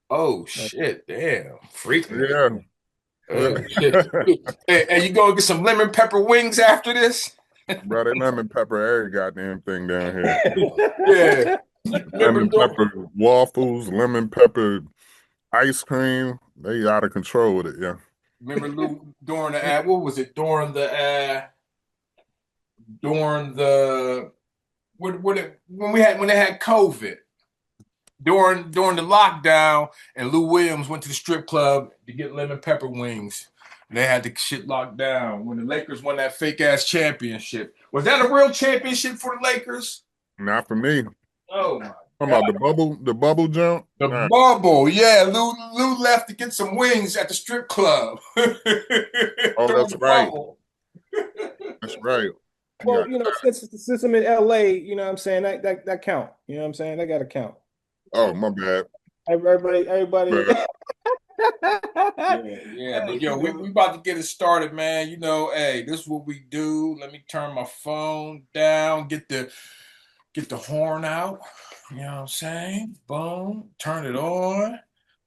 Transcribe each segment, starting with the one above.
Oh shit! Damn, freaking. Yeah. Oh shit! Hey, you gonna get some lemon pepper wings after this? Bro, they lemon pepper every goddamn thing down here. Yeah. Remember, Lemon pepper waffles, lemon pepper ice cream. They out of control with it, yeah. remember Lou during the what was it during the when they had COVID during the lockdown and Lou Williams went to the strip club to get lemon pepper wings. And they had the shit locked down when the Lakers won that fake ass championship. Was that a real championship for the Lakers? Not for me. Oh my Talking God. about the bubble jump. The Nah. bubble, yeah. Lou left to get some wings at the strip club during Oh, that's the right. bubble. That's right. You Well, got since I'm in LA, what I'm saying, that count. You know what I'm saying? That got to count. oh my bad. Everybody. Bad. Yeah, but Hey, yo, we about to get it started, man. Hey, this is what we do. Let me turn my phone down, get the horn out. You know what I'm saying? Boom, turn it on.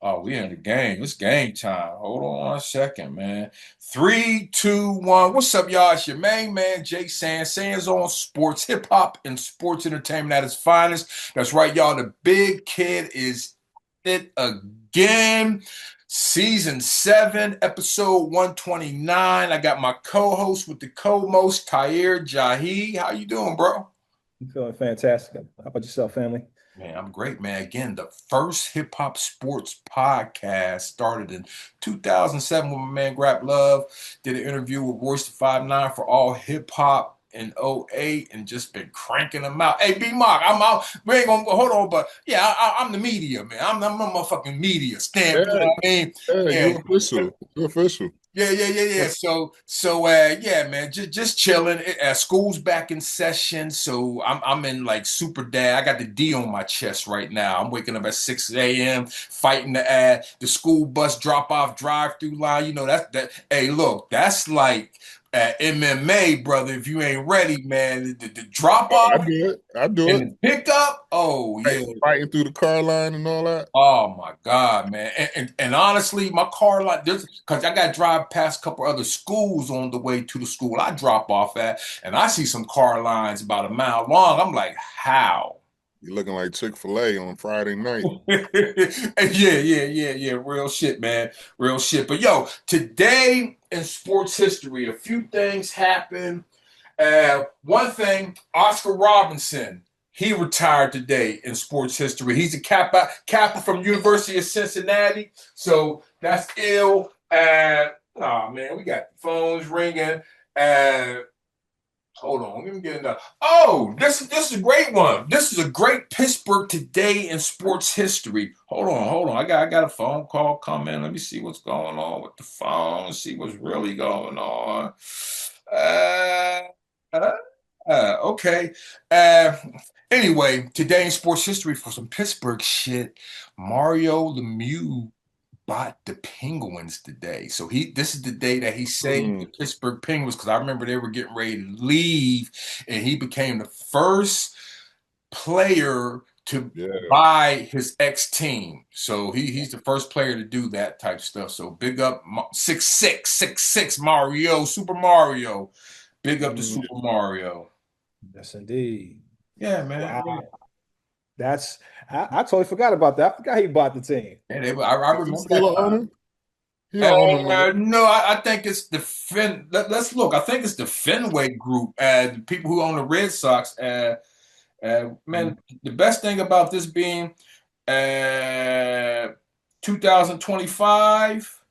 Oh, we in the game. It's game time. Hold on one second, man. Three, two, one. What's up, y'all? It's your main man, Jay Sands on sports, hip hop, and sports entertainment at its finest. That's right, y'all. The big kid is it again. Season 7, episode 129. I got my co-host with the co-most, Tahir Jahi. How you doing, bro? I'm feeling fantastic. How about yourself, family? Man, I'm great, man. Again, the first hip hop sports podcast started in 2007 with my man Grap Love. Did an interview with Royce the 5'9" for all hip hop in '08 and just been cranking them out. Hey, B Mark, I'm out. We ain't gonna hold on, but yeah, I'm the media, man. I'm the motherfucking media stamp, you Yeah, know what I mean? yeah, Yeah. you official. You official. Yeah. So, yeah, man, just chilling. School's back in session, so I'm in like super dad. I got the D on my chest right now. I'm waking up at 6 a.m. fighting the school bus drop off drive through line. That. Hey, look, that's like MMA, brother. If you ain't ready, man, the drop Oh, I off do it. I do and it. the pickup. Oh Right, yeah. fighting through the car line and all that. Oh my God, man. And honestly, my car like this, because I got to drive past a couple other schools on the way to the school I drop off at, and I see some car lines about a mile long. I'm like, how? You're looking like Chick-fil-A on Friday night. Yeah. Real shit, man. Real shit. But yo, today in sports history, a few things happened. One thing, Oscar Robinson, he retired today in sports history. He's a kappa from University of Cincinnati, so that's ill. Oh man, we got phones ringing. Uh, Hold on, let me get another. Oh, this is a great one. This is a great Pittsburgh today in sports history. Hold on. I got a phone call coming. Let me see what's going on with the phone. See what's really going on. Uh, uh, okay. Uh, anyway, today in sports history for some Pittsburgh shit, Mario Lemieux bought the Penguins today. So this is the day that he saved the Mm, Pittsburgh Penguins because I remember they were getting ready to leave, and he became the first player to yeah. buy his ex team. So he's the first player to do that type stuff. So big up 6'6", Mario, Super Mario. Big up to Mm, Super Mario. yes, indeed. Yeah, man. Wow. Yeah. That's I totally forgot about that. I forgot he bought the team. Yeah, I Is he remember that still an time. owner? He don't own them no more. No, I think it's the Let's look. I think it's the Fenway Group. The people who own the Red Sox. Man, the best thing about this being uh, 2025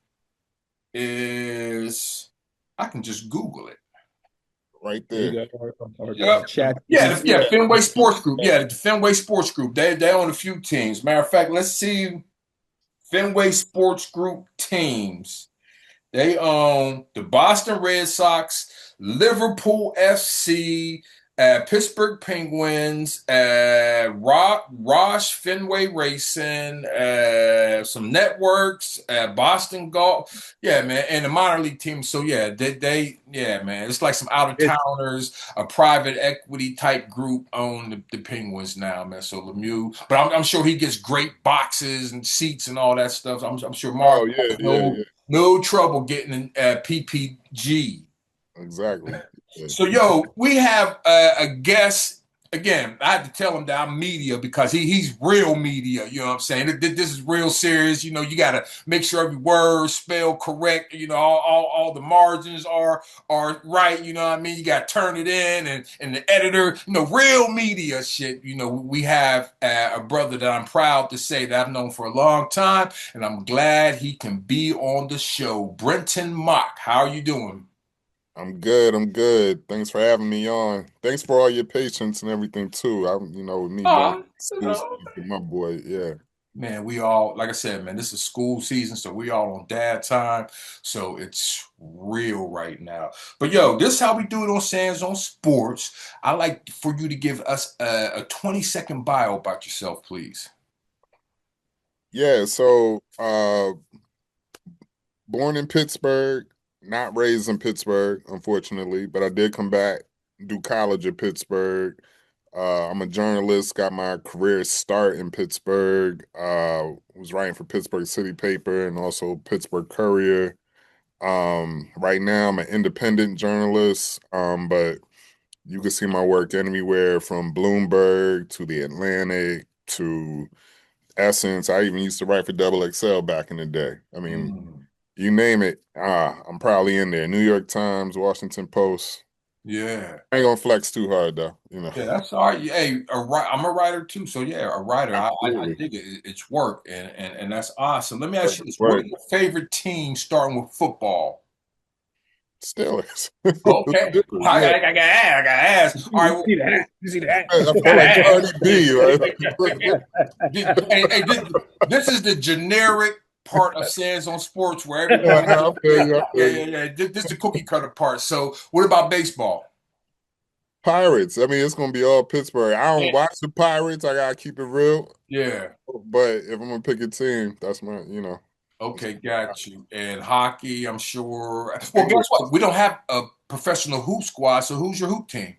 is I can just Google it. Right There you there. go. Or Yep. chat Yeah, GBT. Fenway Sports Group. Yeah, the Fenway Sports Group. They own a few teams. Matter of fact, let's see Fenway Sports Group teams. They own the Boston Red Sox, Liverpool FC, Pittsburgh Penguins, Roche Fenway Racing, some networks, Boston Golf. Yeah, man, and the minor league team. So yeah, yeah, man, it's like some out of It's towners, a private equity type group own the Penguins now, man. So Lemieux, but I'm sure he gets great boxes and seats and all that stuff. I'm sure Mark Oh yeah, has yeah, yeah. no trouble getting in PPG. Exactly. Yeah. So, yo, we have a guest. Again, I had to tell him that I'm media because he's real media. You know what I'm saying? This is real serious. You know, you got to make sure every word spelled correct. You know, all the margins are right. You know what I mean? You got to turn it in, and the editor. You know, real media shit. You know, we have a brother that I'm proud to say that I've known for a long time, and I'm glad he can be on the show. Brentin Mock, how are you doing? I'm good. I'm good. Thanks for having me on. Thanks for all your patience and everything too. With me going You school know. season, my boy. Yeah. Man, we all, like I said, man, this is school season, so we all on dad time. So it's real right now. But yo, this is how we do it on Sands on Sports. I like for you to give us a 20-second bio about yourself, please. Yeah. So, born in Pittsburgh, not raised in Pittsburgh, unfortunately, but I did come back, do college at Pittsburgh. I'm a journalist, got my career start in Pittsburgh. Was writing for Pittsburgh City Paper and also Pittsburgh Courier. Right now I'm an independent journalist, but you can see my work anywhere from Bloomberg to the Atlantic to Essence. I even used to write for Double XL back in the day. I mean, Mm, you name it, I'm probably in there. New York Times, Washington Post. yeah. I ain't gonna flex too hard though, you know. Yeah, that's all right. Hey, I'm a writer too, so yeah, a writer. I Absolutely. dig it. It's work, and that's awesome. Let me ask you this: what are Right. your favorite teams, starting with football? Steelers. Okay, Steelers, yeah. I gotta ask. I gotta ask. All right, you see that? You see that? I feel gotta like ask. Cardi B, right? Hey, this is the generic part of Sands on Sports where Yeah, everybody, I feel you. I yeah, feel yeah, you. yeah. This is the cookie cutter part. So, what about baseball? Pirates. I mean, it's gonna be all Pittsburgh. I don't Yeah. watch the Pirates. I gotta keep it real. Yeah. But if I'm gonna pick a team, that's my. It's Okay, got you. And hockey, I'm sure. Well, guess Eagles. what? We don't have a professional hoop squad. So, who's your hoop team?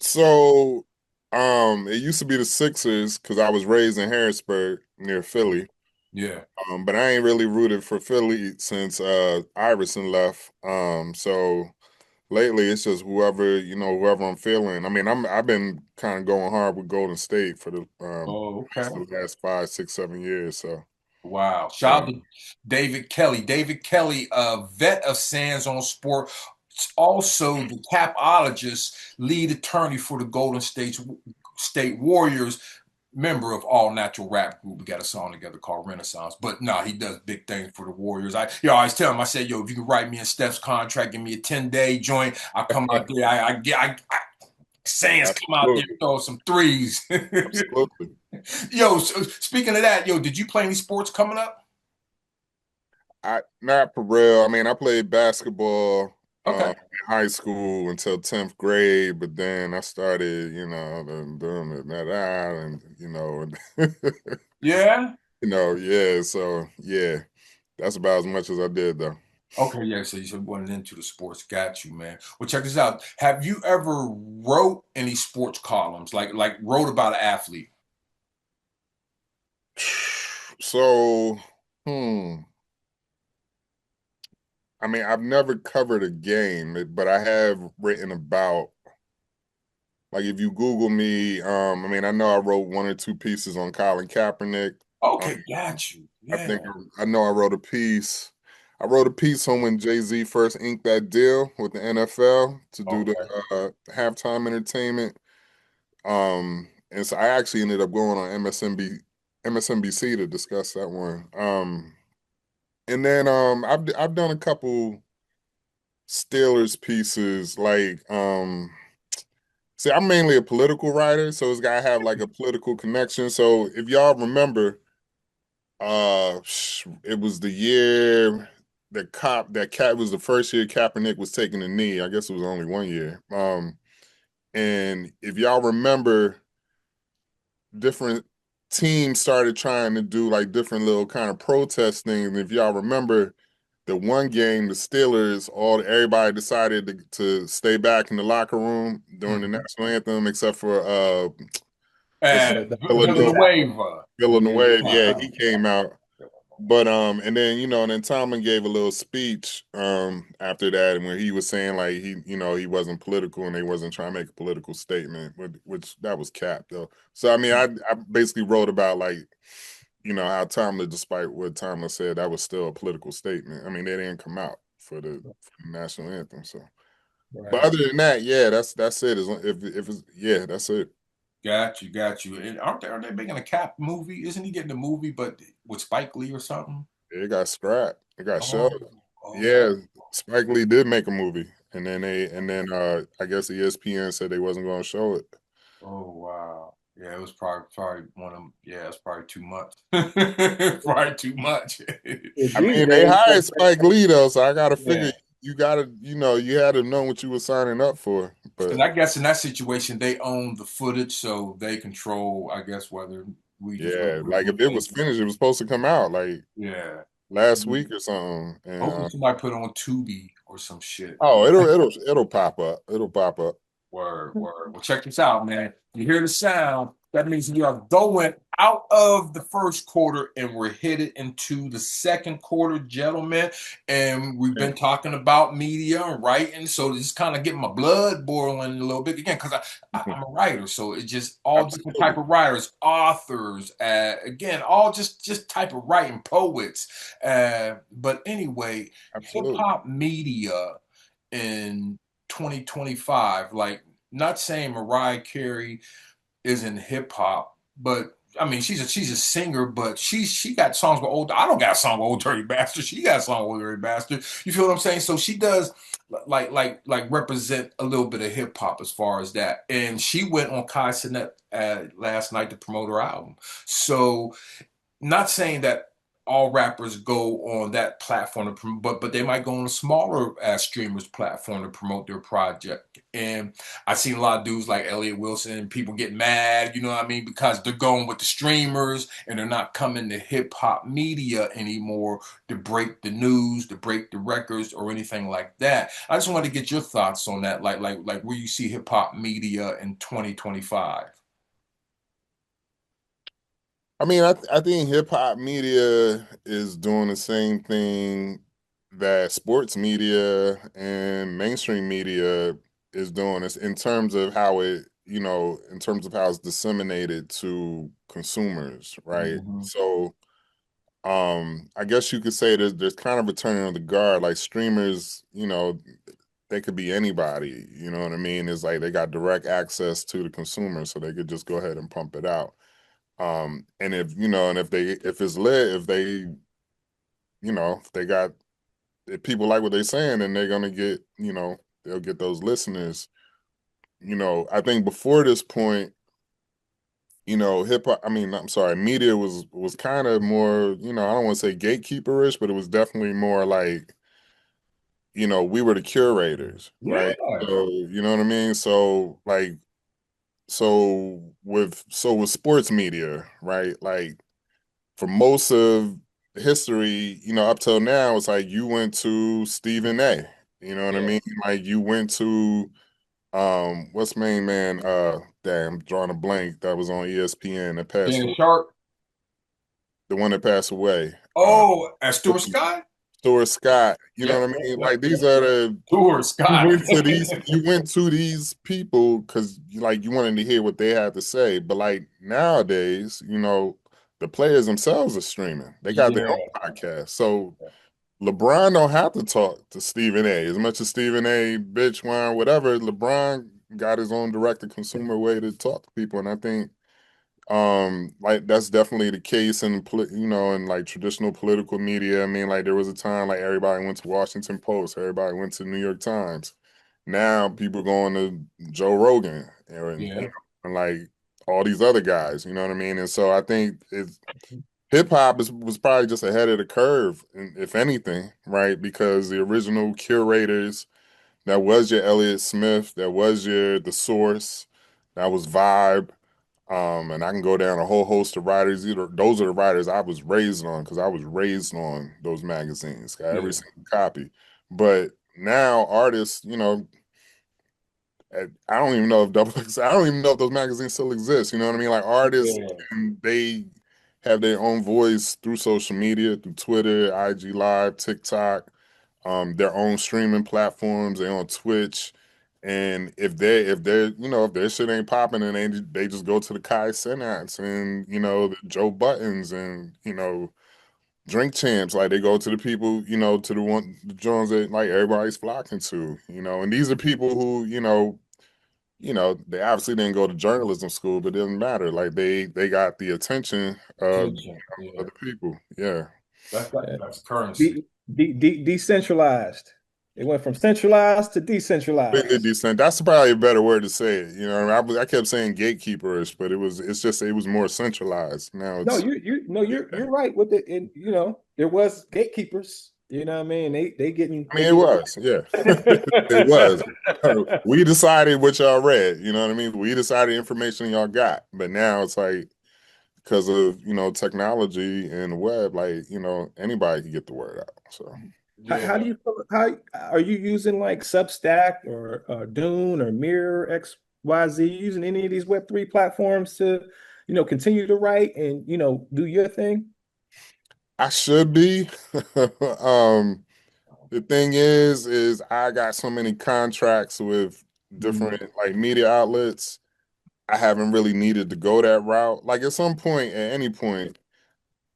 So, it used to be the Sixers because I was raised in Harrisburg near Philly. Yeah. But I ain't really rooted for Philly since Iverson left. So lately it's just whoever I'm feeling. I mean, I've been kind of going hard with Golden State for the Oh, okay. last 5, 6, 7 years. So Wow. yeah, Shout out to David Kelly. David Kelly, a vet of Sands on Sport, also the capologist, lead attorney for the State Warriors, member of All Natural Rap Group. We got a song together called Renaissance. But no, he does big things for the Warriors. I always tell him, I said, yo, if you can write me in Steph's contract, give me a 10-day joint, I'll come out there. Sands come out there absolutely, and throw some threes. absolutely. Yo, so speaking of that, yo, did you play any sports coming up? I not for real. I mean, I played basketball Okay. in high school until 10th grade, but then I started, doing it that and Yeah. yeah. So yeah, that's about as much as I did though. Okay, yeah. So you went into the sports. Got you, man. Well, check this out. Have you ever wrote any sports columns, like wrote about an athlete? So, hmm. I mean, I've never covered a game, but I have written about, like, if you Google me, I mean, I know I wrote one or two pieces on Colin Kaepernick. Um, Okay, got you. I Yeah. think I know I wrote a piece. I wrote a piece on when Jay-Z first inked that deal with the NFL to do the Okay. halftime entertainment. And so I actually ended up going on MSNBC to discuss that one. And then I've done a couple Steelers pieces see, I'm mainly a political writer, so it's gotta have like a political connection. So if y'all remember, it was the year that Cat was the first year Kaepernick was taking a knee. I guess it was only 1 year. And if y'all remember, different teams started trying to do like different little kind of protest things. And if y'all remember the one game, the Steelers, everybody decided to stay back in the locker room during the Mhm. national anthem, except for what's And Villanova. Villanueva. Villanova, yeah, Uh-huh. he came out. But and then and then Tomlin gave a little speech after that, and where he was saying like he wasn't political and they wasn't trying to make a political statement, which that was capped though. So I mean, I basically wrote about like how Tomlin, despite what Tomlin said, that was still a political statement. I mean, they didn't come out for the national anthem. So, but Right. other than that, yeah, that's it. If it's yeah, that's it. Got you. And aren't they making a Cap movie? Isn't he getting a movie, but with Spike Lee or something? It got scrapped. It got Oh, shelved. oh, Yeah, Spike Lee did make a movie, and then I guess ESPN said they wasn't going to show it. oh, wow. Yeah, it was probably one of them. Yeah, it's probably too much. Probably too much. I These mean, they days, hired Spike Lee though, so I got to figure Yeah. you got to you had to know what you were signing up for. But And I guess in that situation, they own the footage, so they control, I guess, whether we just yeah, like if it was finished, it was supposed to come out like yeah. last week or something. And Hopefully somebody put it on Tubi or some shit. oh, it'll pop up. It'll pop up. Word, word. Well, check this out, man. You hear the sound. That means we are going out of the first quarter and we're headed into the second quarter, gentlemen. And we've been talking about media and writing. So just kind of getting my blood boiling a little bit again, because I'm a writer. So it's just all different type Absolutely, of writers, authors, again, all just type of writing, poets. But anyway, hip absolutely. hop media in 2025. Like, not saying Mariah Carey isn't hip hop, but I mean she's a singer, but she got songs with old. I don't got a song with Old Dirty Bastard. She got a song with Old Dirty Bastard. You feel what I'm saying? So she does like represent a little bit of hip hop as far as that. And she went on Kai Cenat last night to promote her album. So not saying that all rappers go on that platform to promote, but they might go on a smaller streamers platform to promote their project. And I've seen a lot of dudes like Elliot Wilson and people get mad, you know what I mean, because they're going with the streamers and they're not coming to hip hop media anymore to break the news, to break the records, or anything like that. I just wanted to get your thoughts on that, like where you see hip hop media in 2025. I mean, I think hip hop media is doing the same thing that sports media and mainstream media is doing. It's in terms of how in terms of how it's disseminated to consumers, right? Mm-hmm. So, I guess you could say there's kind of a turning of the guard. Like streamers, they could be anybody. You know what I mean? It's like they got direct access to the consumer, so they could just go ahead and pump it out. And if it's lit, if they got if people like what they're saying, then they're gonna get, they'll get those listeners. I think before this point, hip hop, I mean, I'm sorry, media was kind of more, I don't want to say gatekeeperish, but it was definitely more like, we were the curators, Yeah. right? So, you know what I mean? So like with sports media, right? Like for most of history, up till now, it's like you went to Stephen A. You know what I Yeah. mean? Like you went to what's main man? Damn, I'm drawing a blank. That was on ESPN that passed Dan away. Sharp. The one that passed away. Oh, Stuart Scott? Stuart Scott. You know Yep, what I yep, mean? yep, Like these yep, are yep. the Stuart Scott. you went to these people because like you wanted to hear what they had to say. But like nowadays, the players themselves are streaming. They got their own Yeah. podcast. So LeBron don't have to talk to Stephen A. As much as Stephen A. bitch whine, whatever, LeBron got his own direct to consumer way to talk to people. And I think like that's definitely the case in like traditional political media. I mean, like there was a time like everybody went to Washington Post, everybody went to New York Times. Now people going to Joe Rogan Yeah. and like all these other guys, you know what I mean? And so I think it's hip hop was probably just ahead of the curve, if anything, right? Because the original curators, that was your Elliott Smith, that was your The Source, that was Vibe. And I can go down a whole host of writers. Either those are the writers I was raised on because I was raised on those magazines, got every Yeah. single copy. But now artists, I don't even know if double X, I don't even know if those magazines still exist. You know what I mean? Like artists, Yeah. and they have their own voice through social media, through Twitter, IG Live, TikTok, their own streaming platforms. They're on Twitch, and if their shit ain't popping, and they just go to the Kai Cenats and the Joe Buttons and Drink Champs, like they go to the people, to the Jones that like everybody's flocking to, and these are people who, they obviously didn't go to journalism school, but it doesn't matter. Like they got the attention Attention. of Yeah. the people. Yeah. Yeah. That's currency. Decentralized. It went from centralized to Completely decentralized. decent. That's probably a better word to say it. I kept saying gatekeeperish, but it was more centralized. Now No, it's you're right with it. And there was gatekeepers. You know what I mean? I mean, it was, yeah. It was. We decided what y'all read, you know what I mean? We decided information y'all got. But now it's like because of, technology and the web, like, anybody can get the word out. So How Yeah. do you how are you using like Substack or Dune or Mirror XYZ? Using any of these Web3 platforms to, continue to write and do your thing? I should be. um, the thing is I got so many contracts with Mhm. different like media outlets. I haven't really needed to go that route. Like at some point, at any point,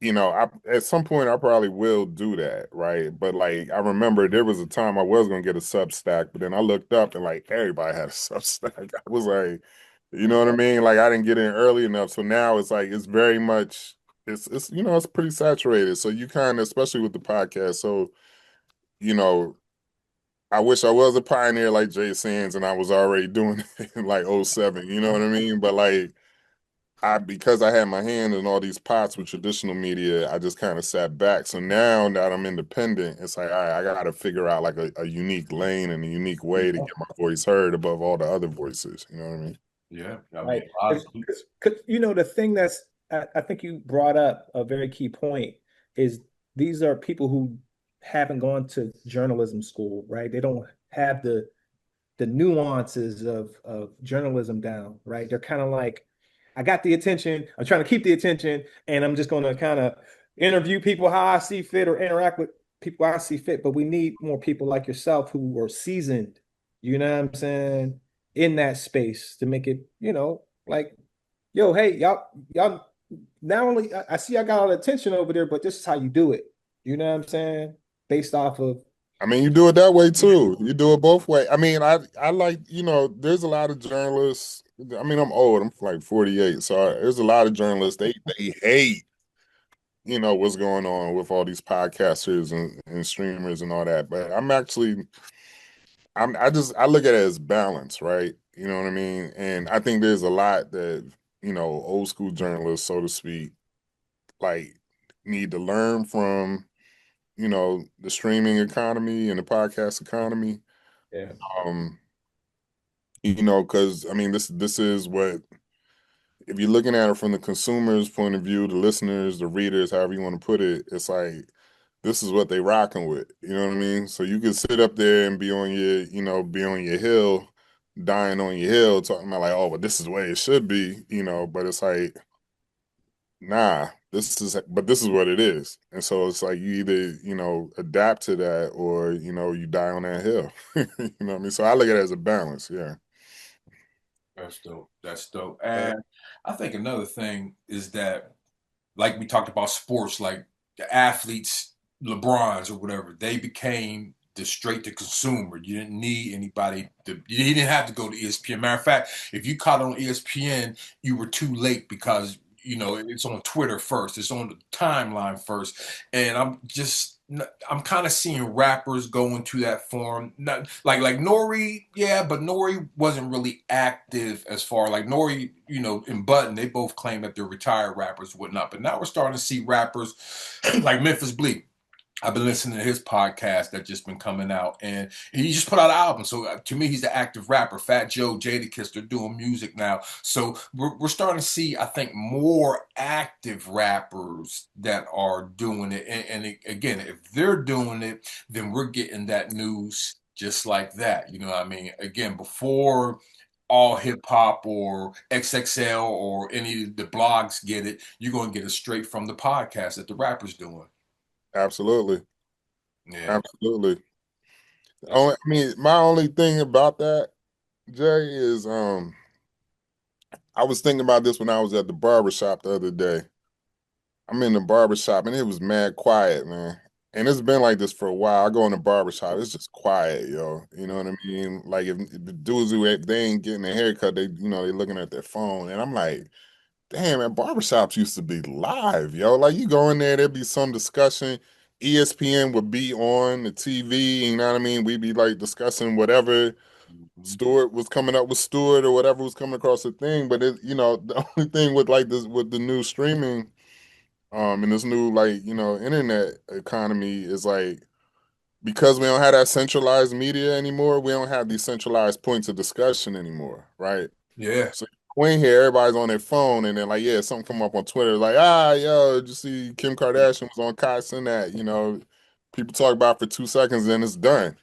at some point I probably will do that, right? But like I remember there was a time I was gonna get a Substack, but then I looked up and like everybody had a Substack. I was like, you know what I mean? Like I didn't get in early enough. So now it's like it's very much it's pretty saturated. So you kind of, especially with the podcast. So, you know, I wish I was a pioneer like Jay Sands and I was already doing it in like '07. You know what I mean? But like because I had my hand in all these pots with traditional media, I just kind of sat back. So now that I'm independent, it's like, all right, I got to figure out like a unique lane and a unique way to get my voice heard above all the other voices. You know what I mean? Yeah. I mean, Right. a lot of The thing that's, I think you brought up a very key point is these are people who haven't gone to journalism school, right? They don't have the nuances of journalism down, right? They're kind of like, I got the attention, I'm trying to keep the attention, and I'm just going to kind of interview people how I see fit or interact with people I see fit. But we need more people like yourself who are seasoned, you know what I'm saying, in that space to make it, like, yo, hey, y'all, not only I see I got all the attention over there, but this is how you do it. You know what I'm saying? Based off of I mean, you do it that way too. You do it both ways. I mean, I like, there's a lot of journalists. I mean, I'm old. I'm like 48. So there's a lot of journalists. They hate, what's going on with all these podcasters and streamers and all that. But I look at it as balance, right? You know what I mean? And I think there's a lot that, old school journalists, so to speak, like need to learn from, the streaming economy and the podcast economy. yeah, Um, because I mean this is what, if you're looking at it from the consumer's point of view, the listeners, the readers, however you want to put it, it's like this is what they rocking with. You know what I mean? So you can sit up there and be on your hill, dying on your hill, talking about like, oh, but this is the way it should be, but it's like, nah, this is what it is. And so it's like you either, adapt to that or, you die on that hill. You know what I mean? So I look at it as a balance, yeah. That's dope. That's dope. And I think another thing is that, like we talked about sports, like the athletes, LeBrons or whatever, they became the straight to consumer. You didn't need anybody you didn't have to go to ESPN. Matter of fact, if you caught on ESPN, you were too late because it's on Twitter first, it's on the timeline first, and I'm kind of seeing rappers go into that form. Not like Nori, yeah, but Nori wasn't really active as far like Nori, and Button. They both claim that they're retired rappers, and whatnot. But now we're starting to see rappers like Memphis Bleak. I've been listening to his podcast that's just been coming out, and he just put out an album. So to me, he's an active rapper. Fat Joe, Jadakiss, they're doing music now. So we're starting to see, I think, more active rappers that are doing it. And again, if they're doing it, then we're getting that news just like that. You know what I mean? Again, before all hip hop or XXL or any of the blogs get it, you're going to get it straight from the podcast that the rapper's doing. Absolutely. Yeah. Absolutely. That's My only thing about that, Jay, is I was thinking about this when I was at the barber shop the other day. I'm in the barber shop and it was mad quiet, man. And it's been like this for a while. I go in the barber shop, it's just quiet, yo. You know what I mean? Like if the dudes who they ain't getting a haircut, they they looking at their phone. And I'm like, damn, man, barbershops used to be live, yo. Like you go in there, there'd be some discussion. ESPN would be on the TV, you know what I mean? We'd be like discussing whatever Stewart was coming up with Stewart or whatever was coming across the thing. But the only thing with like this with the new streaming and this new like, internet economy is like because we don't have that centralized media anymore, we don't have these centralized points of discussion anymore, right? yeah. So Queen here, everybody's on their phone, and then like, yeah, something come up on Twitter, like, yo, did you see Kim Kardashian was on Kai Cenat? People talk about it for 2 seconds, then it's done.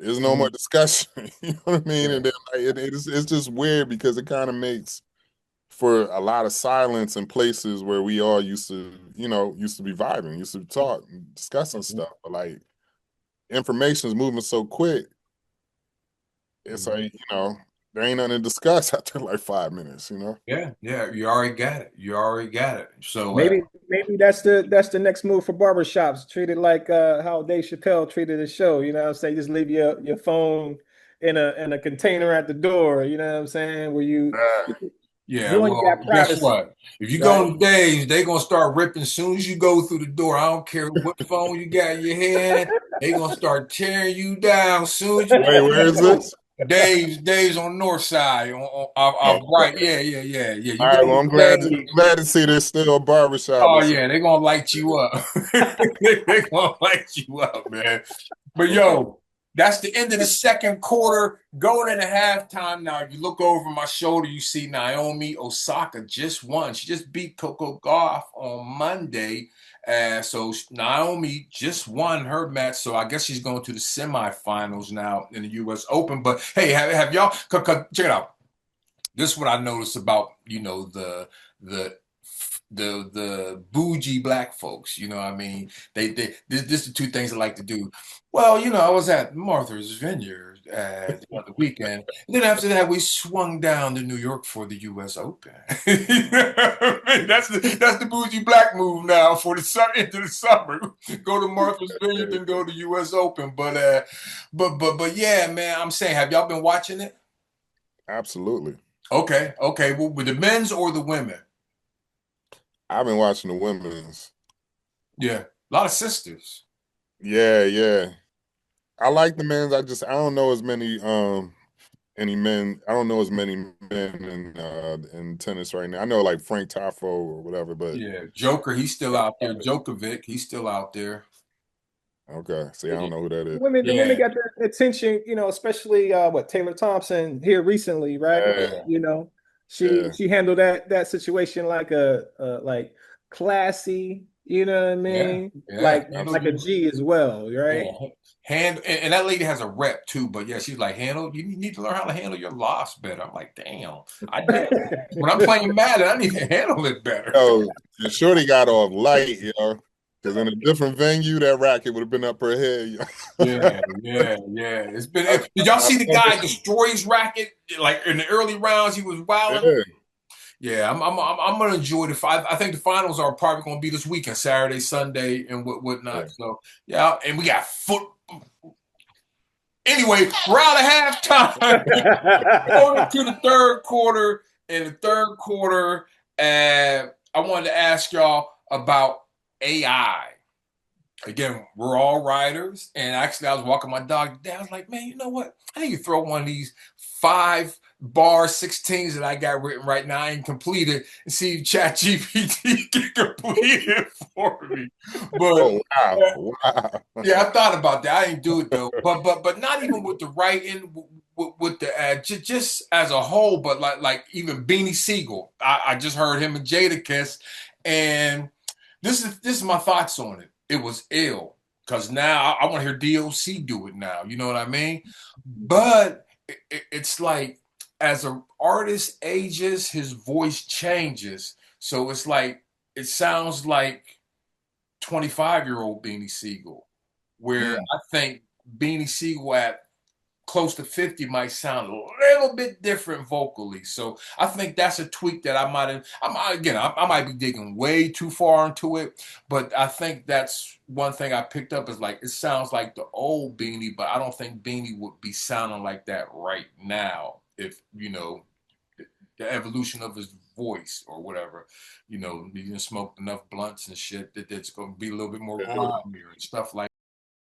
There's no more Mhm. discussion. You know what I mean? Yeah. And then like, it's just weird because it kind of makes for a lot of silence in places where we all used to be vibing, used to talk, discussing Mhm. stuff. But like information is moving so quick, it's Mhm. like, there ain't nothing to discuss after like 5 minutes. Yeah, yeah, you already got it. You already got it. So, Maybe that's the next move for barbershops. Treat it like how Dave Chappelle treated his show. You know what I'm saying? Just leave your phone in a container at the door. You know what I'm saying? Where you Uh, yeah, you ain't well, got guess privacy, what? If you go right? on days, they gonna start ripping as soon as you go through the door. I don't care what phone you got in your hand, they gonna start tearing you down as soon as you Wait, get where through is the door. this? Days on North Side, Oh, right, yeah. You all go right. Well, to I'm Days. glad to see there's still a barbershop Oh or something. yeah, they're gonna light you up. They're gonna light you up, man. But yo, that's the end of the second quarter. Going into halftime now. If you look over my shoulder, you see Naomi Osaka just won. She just beat Coco Gauff on Monday. So Naomi just won her match. So I guess she's going to the semifinals now in the U.S. Open. But hey, have y'all check it out? This is what I noticed about the the bougie black folks. You know what I mean? This are the two things I like to do. Well, I was at Martha's Vineyard the other weekend. And then after that, we swung down to New York for the U.S. Open. You know what I mean? That's the bougie black move now for the into the summer. Go to Martha's Vineyard, then go to U.S. Open. But yeah, man, I'm saying, have y'all been watching it? Absolutely. Okay. Well, with the men's or the women? I've been watching the women's. Yeah, a lot of sisters. Yeah, yeah. I like the men's. I don't know as many any men. I don't know as many men in tennis right now. I know like Frank Tafo or whatever, but Yeah, Joker, he's still out there. Djokovic, he's still out there. okay. See, I don't know who that is. The women Yeah, got the attention, especially Taylor Thompson here recently, right? yeah, You know, she Yeah, she handled that situation like like classy, you know what I yeah, mean? yeah. Like a G as well, right? Yeah. And that lady has a rep too, but yeah, she's like, you need to learn how to handle your loss better. I'm like, damn, I did. When I'm playing Madden, I need to handle it better. yo, and Shorty got off light, yo. Because in a different venue, that racket would have been up her head. Yo. Yeah. I, Did y'all I see the remember guy destroy his racket? Like in the early rounds, he was wilding. yeah, Yeah, I'm gonna enjoy the fight. I think the finals are probably gonna be this weekend, Saturday, Sunday, and yeah. whatnot. So yeah, and we got foot. Anyway, we're out of halftime. Going to the third quarter. In the third quarter, I wanted to ask y'all about AI. again, we're all writers. And actually, I was walking my dog today. I was like, man, you know what? I need to throw one of these 5-bar 16s that I got written right now. I ain't completed and see if ChatGPT can complete it for me. But Oh wow, wow. yeah, I thought about that. I didn't do it though. But not even with the writing, with the just as a whole. But like even Beanie Siegel, I just heard him and Jadakiss, and this is my thoughts on it. It was ill because now I want to hear DOC do it now. You know what I mean? But it's like as an artist ages, his voice changes. So it's like it sounds like 25-year-old Beanie Siegel, where I think Beanie Siegel at close to 50 might sound a little bit different vocally. So I think that's a tweak that I might have. I might be digging way too far into it, but I think that's one thing I picked up is like it sounds like the old Beanie, but I don't think Beanie would be sounding like that right now if the evolution of his voice or whatever. He didn't smoke enough blunts and shit that's going to be a little bit more Yeah. grimier and stuff like